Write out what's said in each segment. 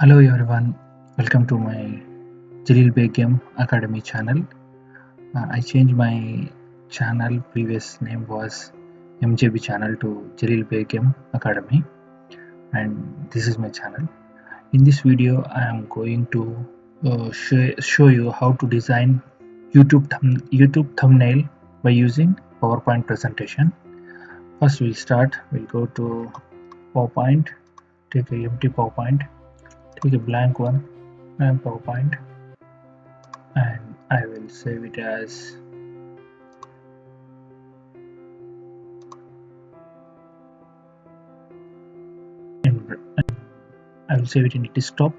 Hello everyone, welcome to my JaleelBaigM Academy channel. I changed my channel, previous name was MJB channel to JaleelBaigM Academy, and this is my channel. In this video I am going to show you how to design YouTube thumbnail by using PowerPoint presentation. First we'll go to PowerPoint, take a empty PowerPoint, take a blank one and PowerPoint, and I will save it as I will save it in desktop.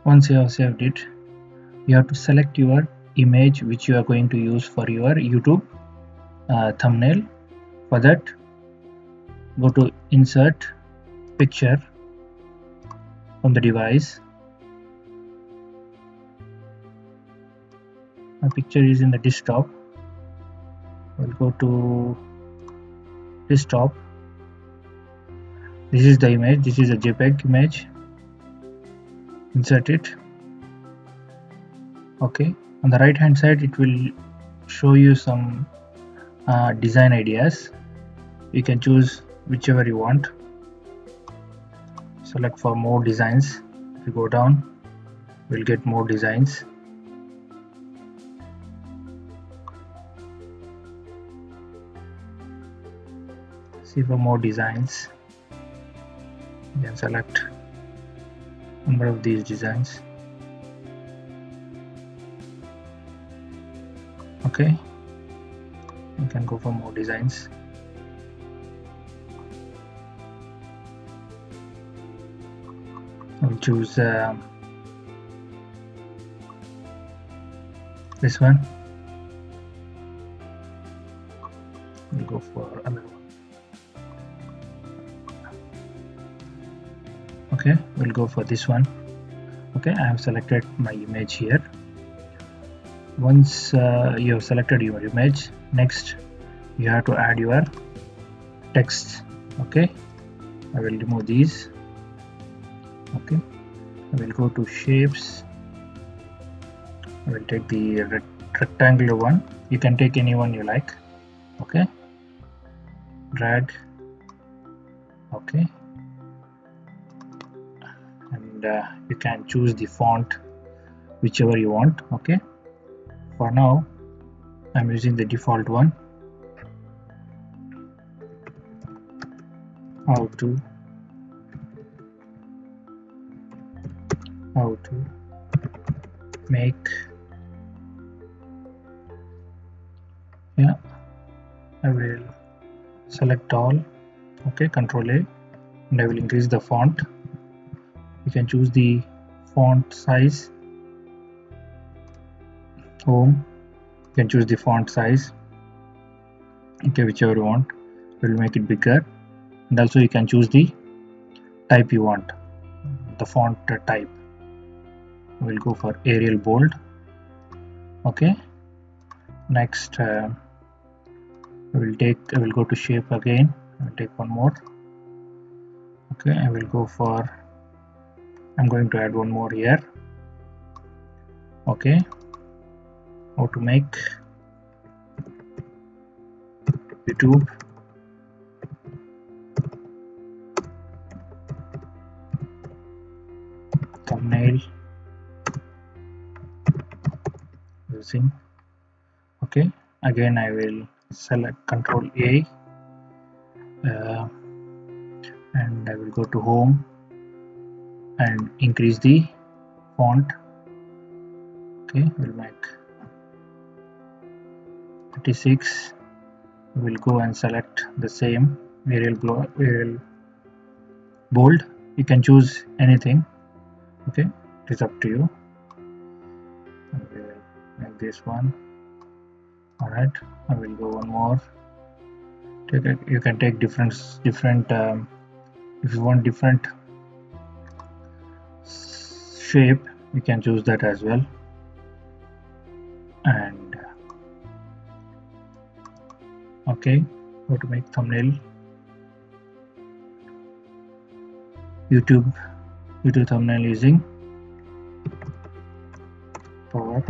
Once you have saved it, you have to select your image which you are going to use for your YouTube thumbnail. For that, go to insert picture from the device. My picture is in the desktop. We'll go to desktop. This is the image. This is a JPEG image. Insert it. Okay. On the right hand side, it will show you some design ideas. You can choose whichever you want. Select for more designs. If you go down, we'll get more designs. See for more designs. You can select number of these designs. Okay, you can go for more designs. I'll choose this one. We'll go for another one. Okay, we'll go for this one. Okay, I have selected my image here. Once you have selected your image, next you have to add your text. Okay, I will remove these. Okay, I will go to shapes. I will take the rectangular one. You can take any one you like. Okay, drag. Okay, and you can choose the font whichever you want. Okay, for now I'm using the default one. How to make, yeah, I will select all. Okay, Control A, and I will increase the font. You can choose the font size. Home, you can choose the font size. Okay, whichever you want. We'll make it bigger, and also you can choose the type you want, the font type. We'll go for Arial bold. Okay, next I will go to shape again. I will take one more. Okay, I will go for, I'm going to add one more here. Okay, how to make YouTube thumbnail using. Okay, again I will select Control A, and I will go to home and increase the font. Okay, we'll make 36. We'll go and select the same Arial bold. You can choose anything. Okay, it is up to you. I will make this one. Alright, I will go one more. You can take different if you want different shape, you can choose that as well. And okay, go to make thumbnail. YouTube thumbnail using PowerPoint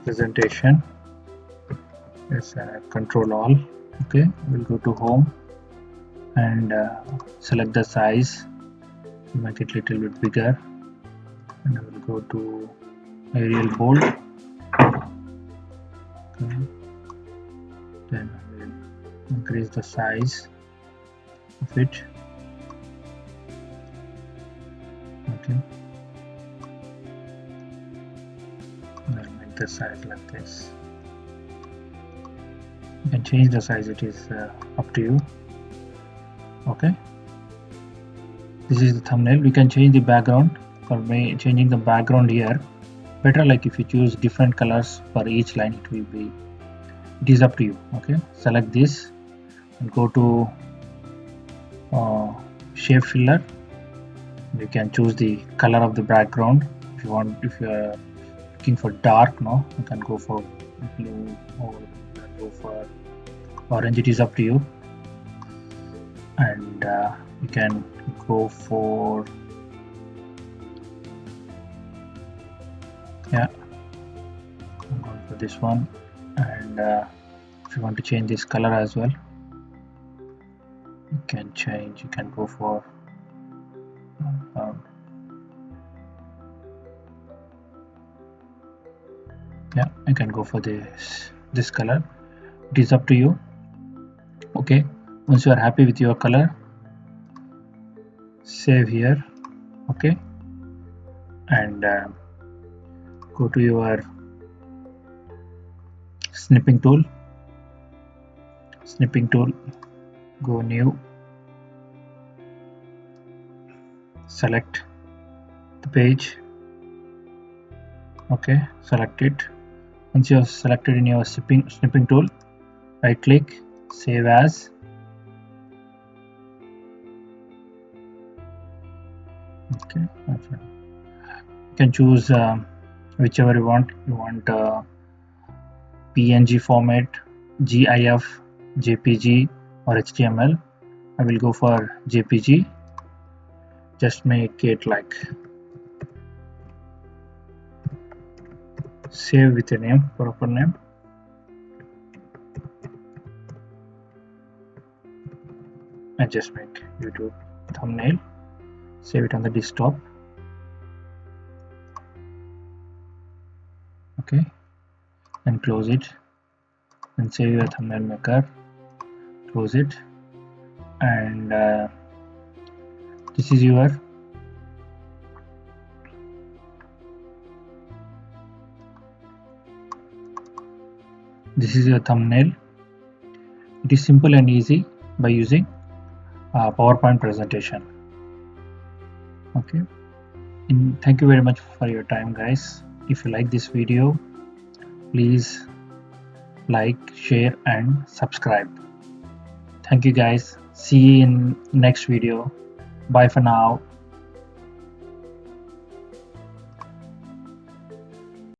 presentation. Yes, Control All. Okay, we'll go to Home and select the size, make it a little bit bigger, and I will go to Arial Bold. Okay. Then I will increase the size of it. Okay, I'll make the size like this. You can change the size, it is up to you. Okay, this is the thumbnail. We can change the background. For me, changing the background here, better like if you choose different colors for each line, it is up to you. Okay, select this and go to shape filler. You can choose the color of the background. If you are looking for dark, no, you can go for blue or go for orange. It is up to you. And you can go for I'm going for this one. And if you want to change this color as well, you can change. You can go for you can go for this color. It is up to you. Okay, once you are happy with your color, save here. Okay, and go to your snipping tool, go new, select the page. Okay, select it. Once you have selected in your snipping tool, right click, save as. Okay, you can choose whichever you want. PNG format, GIF, JPG or HTML. I will go for JPG. Just make it like save with a name, proper name. And just make YouTube thumbnail. Save it on the desktop. Okay, and close it and save your thumbnail maker. Close it, and this is your thumbnail. It is simple and easy by using PowerPoint presentation. Okay, and thank you very much for your time, guys. If you like this video, please like, share and subscribe. Thank you guys. See you in next video. Bye for now.